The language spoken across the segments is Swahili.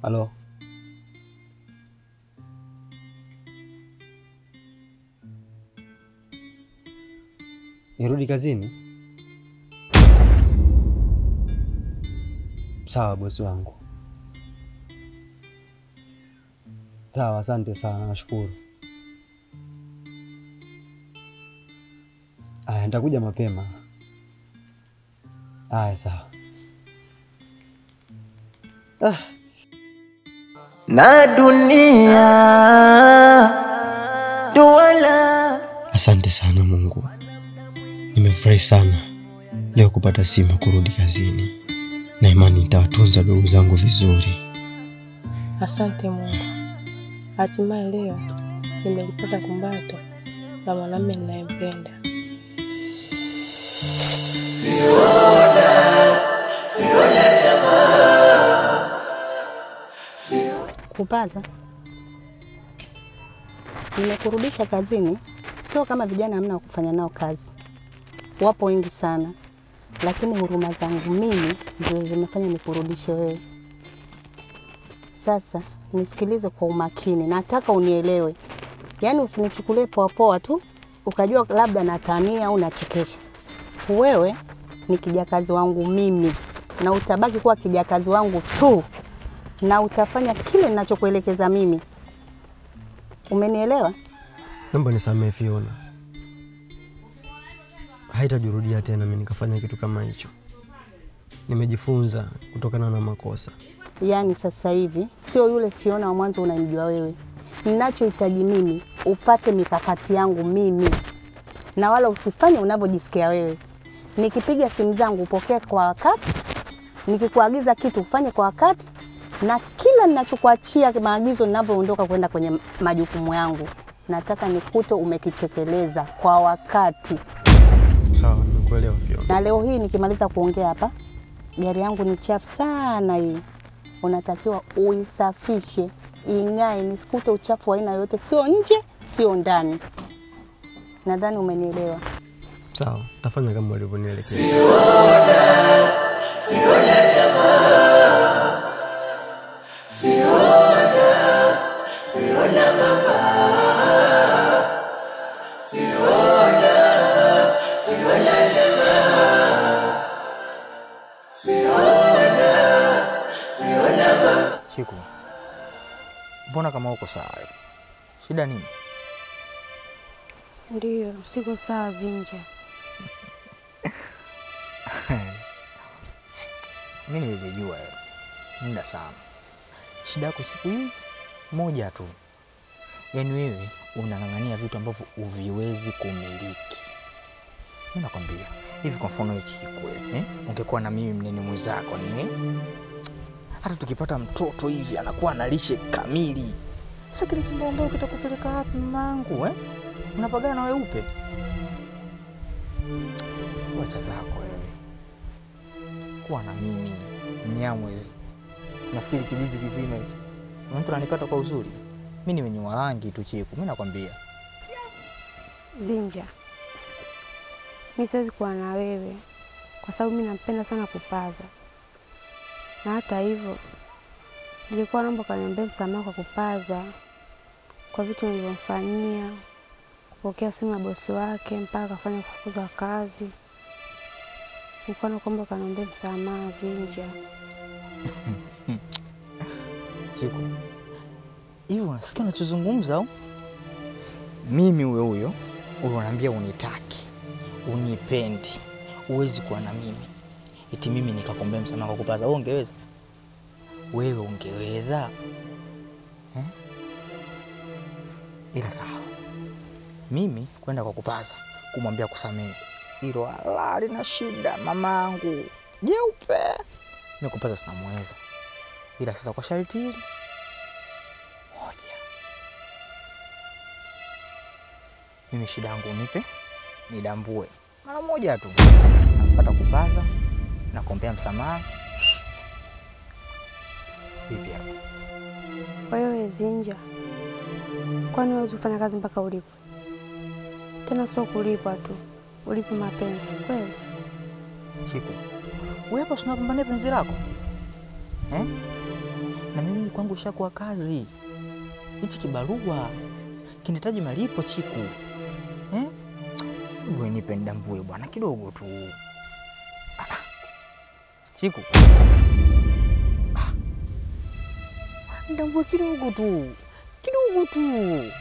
Halo. Nirudi kazini? Sawa bosi wangu. Sawa, asante sana, nashukuru. Aya, nitakuja mapema. Aya, sawa. Na dunia duala. Asante sana Mungu. Nimefurahi sana leo kupata simu kurudi kazini. Na imani nitawatunza ndugu zangu vizuri. Asante Mungu. Hatimaye leo nimelipata kumbato la mwanamume ninayempenda. Fiona jamaa. Kupaza. Nimekurudisha kazini, sio kama vijana hamna kufanya nao kazi. Wapo wengi sana. Lakini huruma zangu mimi ndio zimefanya nikurudishe wewe. Sasa nisikilize kwa umakini, nataka unielewe. Yaani usinichukulie poa poa tu, ukajua labda natania au nachekesha. Wewe ni kijakazi wangu mimi na utabaki kuwa kijakazi wangu tu. Na utafanya kile ninachokuelekeza mimi. Umenielewa? Naomba nisamehe Fiona. Haitajirudia tena mimi nikafanya kitu kama hicho. Nimejifunza kutokana na makosa. Yaani sasa hivi sio yule Fiona wa mwanzo unanijua wewe. Ninachohitaji mimi ufate mikakati yangu mimi. Na wala usifanye unavyojisikia wewe. Nikipiga simu zangu upokee kwa wakati. Nikikuagiza kitu ufanye kwa wakati. Na kila ninachokuachia maagizo ninavyoondoka kwenda kwenye majukumu yangu, nataka nikute umekitekeleza kwa wakati. Sawa, nimekuelewa Fiona. Na leo hii nikimaliza kuongea hapa, gari yangu ni chafu sana hii. Unatakiwa uisafishe, ing'ae, nisikute uchafu wa aina yote, sio nje, sio ndani. Nadhani umenielewa. Sawa, tafanya kama ulivyonielekeza. Fiona jamaa. Fiona mama. Fiona jamaa. Fiona mama. Chiku, mbona kama uko sawa? Shida nini? Ndio, siko sawa Zinja. Mimi nilijua muda sana. Shida yako siku hii moja tu. Yaani wewe unang'ang'ania vitu ambavyo uviwezi kumiliki. Mimi nakwambia, hivi kwa mfano Chiku ungekuwa na mimi mnene mwenzako hata tukipata mtoto hivi anakuwa na lishe kamili. Sasa kile kimbombo kitakupeleka wapi mamangu Unapagana na weupe. Wacha zako wewe. Kuwa na mimi Mnyamwezi. Nafikiri kijiji kizima hicho mtu ananipata kwa uzuri. Mimi ni mwenye rangi tu Chiku, mimi nakwambia. Zinja. Mimi siwezi kuwa na wewe kwa sababu mimi nampenda sana Kupaza. Na hata hivyo nilikuwa naomba kaniambie msamaha kwa Kupaza kwa vitu nilivyomfanyia, kupokea simu ya bosi wake mpaka akafanya kufukuzwa kazi. Nilikuwa naomba kaniambie msamaha Zinja. Chiku, hivi unasikia unachozungumza au? Mimi huyo unaniambia unitaki, unipendi, uwezi kuwa na mimi. Eti mimi nikakuombea msamaha kwa Kupaza, wewe ungeweza? Wewe ungeweza? Ila sawa. Mimi kwenda kwa Kupaza kumwambia kusamehe, hilo halali na shida mamangu. Jeupe. Mimi Kupaza sinamweza. Ila sasa kwa sharti hili moja. Mimi shida yangu unipe, nidambue mara moja tu. Nafuata Kupaza na kuombea msamaha. Bibi hapo. Kwa hiyo Zinja, kwani wewe unafanya kazi mpaka ulipwe? Tena sio kulipwa tu, ulipwe mapenzi kweli? Chiku, wewe hapo unapambania penzi lako? Na mimi kwangu shakuwa kazi. Hichi kibarua kinahitaji malipo Chiku. Wewe nipe ndamvue bwana kidogo tu. Chiku. Ndamvue kidogo tu. Kidogo tu.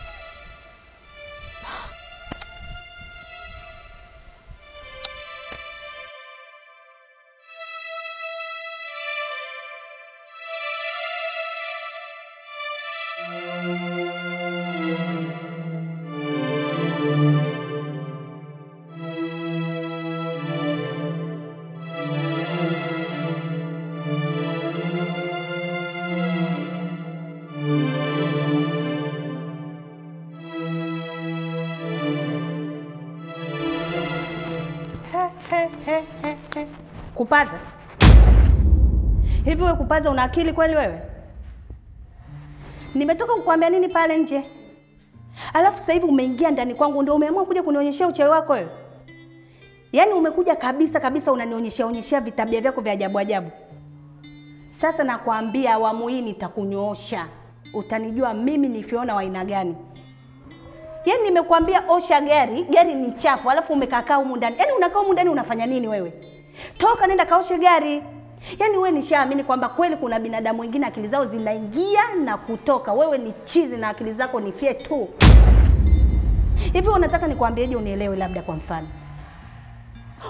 Kupaza. Hivi wewe Kupaza una akili kweli wewe? Nimetoka kukuambia nini pale nje? Alafu sasa hivi umeingia ndani kwangu ndio umeamua kuja kunionyeshia uchawi wako wewe? Yaani umekuja kabisa unanionyeshia vitabia vyako vya ajabu ajabu. Sasa nakwambia awamu hii nitakunyoosha. Utanijua mimi ni Fiona wa aina gani. Yaani nimekuambia osha gari ni chafu, alafu umekaa humu ndani. Yaani unakaa humu ndani unafanya nini wewe? Toka nenda kaoshe gari. Yaani wewe nishaamini kwamba kweli kuna binadamu wengine akili zao zinaingia na kutoka. Wewe ni chizi na akili zako ni fye tu. Hivi unataka nikwambieje unielewe labda kwa mfano?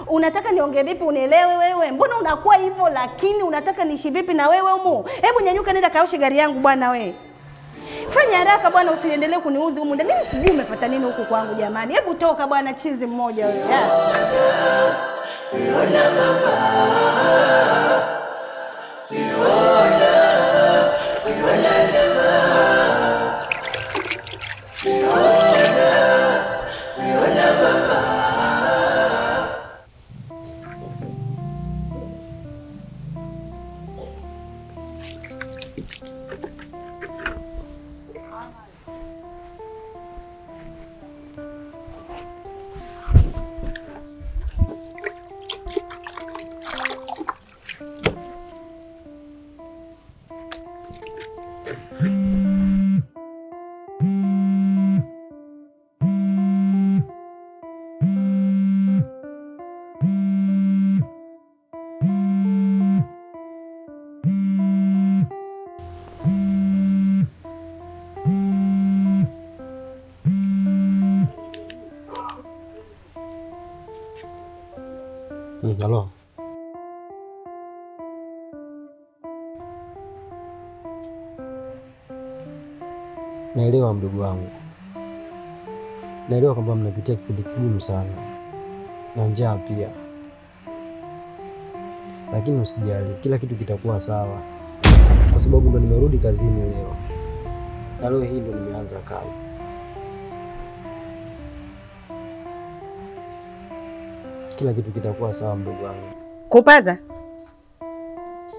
Unataka niongee vipi unielewe wewe? Mbona unakuwa hivyo lakini unataka niishi vipi na wewe humu? Hebu nyanyuka nenda kaoshe gari yangu bwana wewe. Fanya haraka bwana usiendelee kuniuzi humu ndani. Mimi sijui umepata nini huku kwangu jamani. Hebu toka bwana chizi mmoja wewe. Fiona mama. Fiona jamaa. Fiona mama. Halo. Naelewa mdogo wangu. Naelewa kwamba mnapitia kipindi kigumu sana. Na njaa pia. Lakini usijali, kila kitu kitakuwa sawa. Kwa sababu ndo nimerudi kazini leo. Na leo hii ndo nimeanza kazi. Kila kitu kitakuwa sawa mdogo wangu. Kupaza.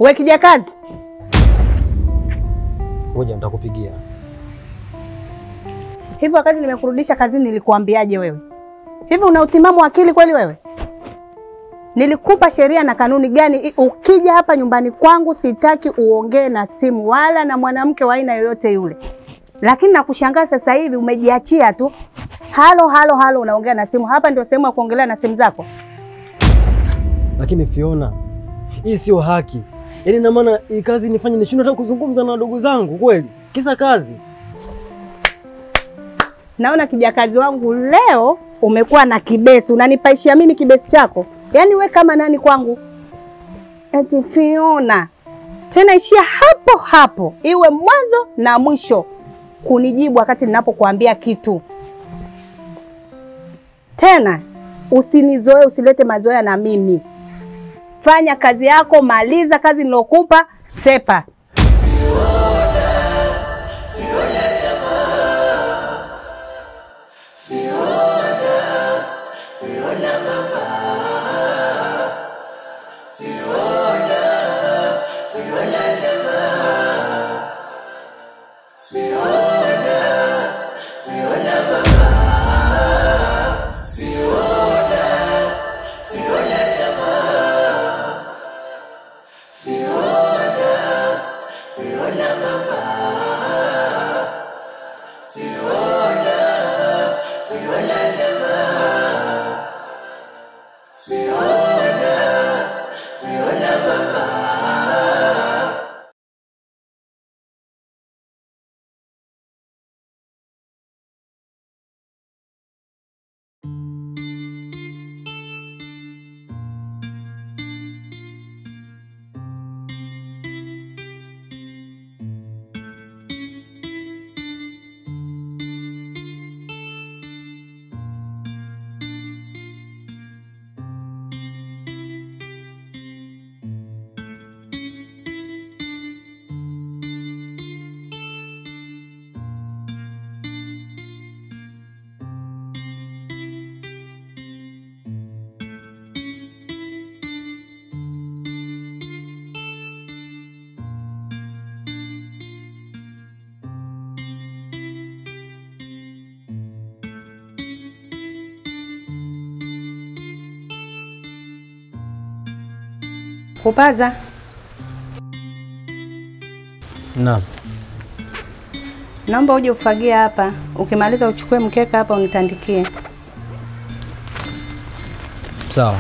Wewe kija kazi? Ngoja nitakupigia. Hivi wakati nimekurudisha kazini nilikuambiaje wewe? Hivi una utimamu akili kweli wewe? Nilikupa sheria na kanuni gani? Ukija hapa nyumbani kwangu sitaki uongee na simu wala na mwanamke wa aina yoyote yule. Lakini nakushangaa sasa hivi umejiachia tu. Halo unaongea na simu. Hapa ndio sehemu ya kuongelea na simu zako. Lakini Fiona, hii sio haki. Yaani na maana hii kazi nifanye nishindwe hata kuzungumza na wadogo zangu kweli? Kisa kazi. Naona kijakazi wangu leo umekuwa na kibesi. Unanipaishia mimi kibesi chako. Yaani we kama nani kwangu? Eti Fiona. Tena ishia hapo. Iwe mwanzo na mwisho kunijibu wakati ninapokuambia kitu. Tena usinizoe, usilete mazoea na mimi. Fanya kazi yako, maliza kazi nilokupa, sepa. Fiona Kupaza. Naam. Naomba uje ufagie hapa. Ukimaliza uchukue mkeka hapa unitandikie. Sawa.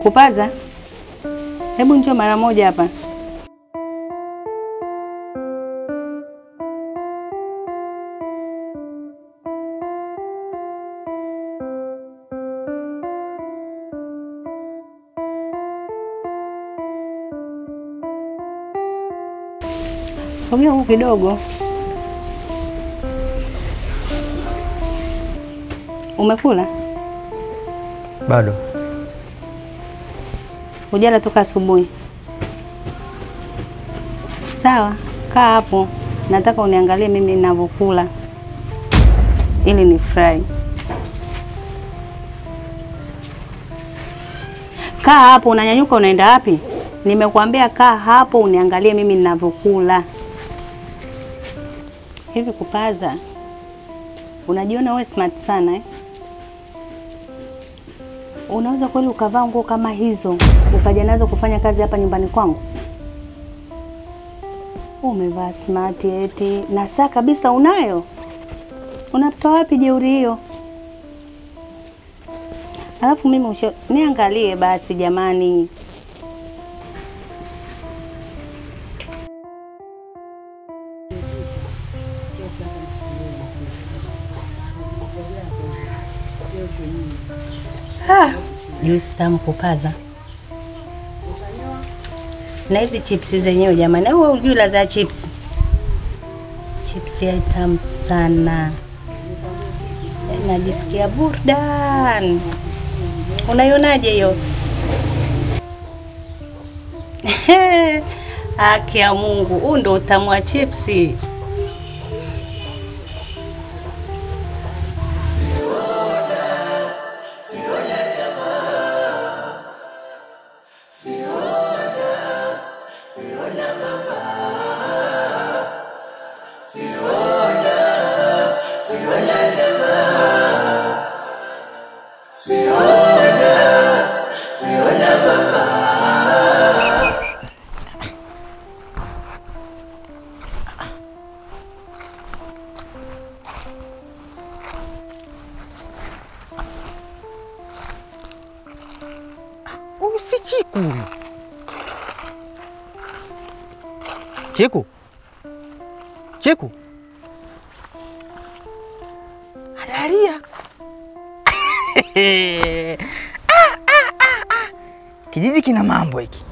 Kupaza. Hebu njoo mara moja hapa. Sogea huku kidogo. Umekula? Bado. Hujala toka asubuhi. Sawa, kaa hapo. Nataka uniangalie mimi ninavyokula ili nifurahi. Kaa hapo, unanyanyuka unaenda wapi? Nimekuambia kaa hapo uniangalie mimi ninavyokula. Hivi Kupaza, unajiona wewe smart sana eh? Unaweza kweli ukavaa nguo kama hizo ukaja nazo kufanya kazi hapa nyumbani kwangu? Umevaa smart eti na saa kabisa unayo. Unatoa wapi jeuri hiyo? Alafu mimi niangalie basi jamani. Juice tamu Kupaza. Na hizi chips zenyewe jamani, wewe unajua ladha ya chips? Chips ya tamu sana. Najisikia burdan. Unaionaje hiyo? Haki ya Mungu, huu ndio utamu wa chipsi. Fiona mama huyu. Chiku. Chiku. Analia. Kijiji kina mambo hiki.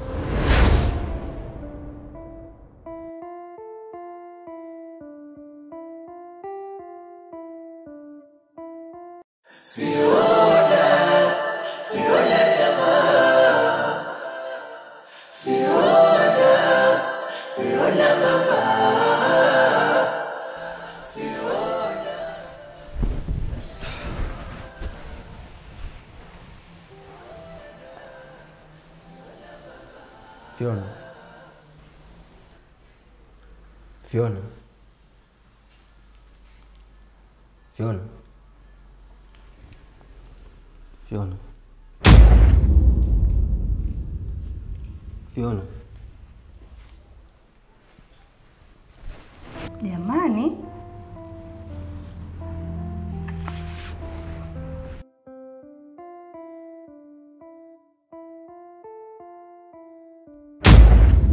Fiona. Fiona. Fiona. Fiona. Fiona. Jamani.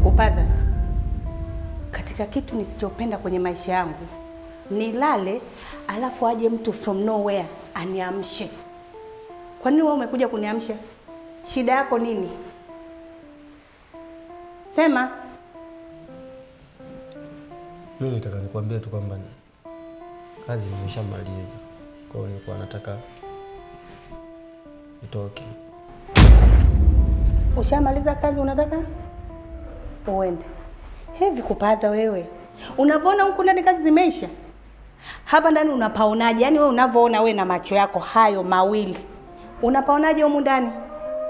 Kupaza. Katika kitu nisichopenda kwenye maisha yangu, nilale alafu aje mtu from nowhere aniamshe. Kwa nini wewe umekuja kuniamsha? Shida yako nini? Sema. Mimi nataka nikwambie tu kwamba kazi nimeshamaliza. Kwa hiyo nilikuwa nataka nitoke. Ushamaliza kazi unataka uende? Hivi Kupaza wewe, unavyoona huku ndani kazi zimeisha? Hapa ndani unapaonaje? Yaani wewe unavyoona wewe na macho yako hayo mawili, unapaonaje humu ndani?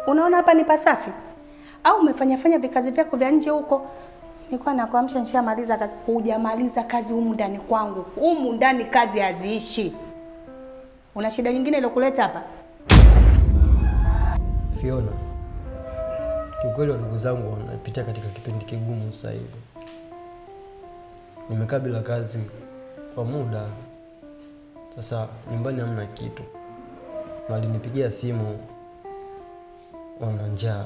Unaona hapa ni pasafi? Au umefanya vikazi vyako vya nje huko? Nilikuwa nakuamsha nishamaliza kazi. Hujamaliza kazi humu ndani kwangu. Humu ndani kazi haziishi. Una shida nyingine ile kuleta hapa? Fiona, kiukweli ndugu zangu wanapitia katika kipindi kigumu sasa hivi. Nimekaa bila kazi kwa muda. Sasa nyumbani hamna kitu. Walinipigia simu wana njaa.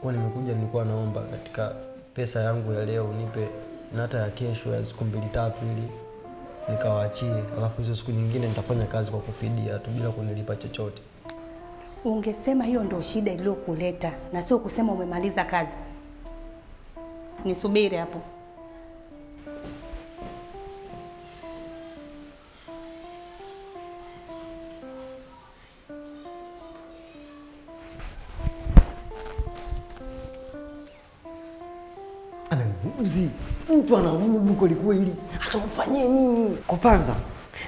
Kwa nimekuja nilikuwa naomba katika pesa yangu ya leo unipe na hata ya kesho ya siku 2-3 ili nikawaachie. Alafu hizo siku nyingine nitafanya kazi kwa kufidia tu bila kunilipa chochote. Ungesema hiyo ndio shida iliyokuleta na sio kusema umemaliza kazi. Nisubiri hapo. Uzi, mtu anabubu kweli. Atamfanyia nini? Kupaza.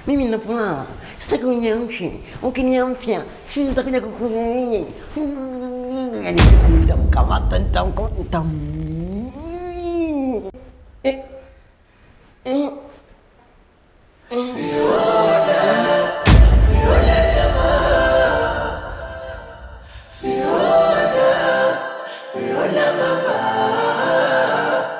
Mimi ninapolala, sitaki uniamshe. Ukiniamsha, sisi nitakuja kukunyenya. Yaani siku nitamkamata,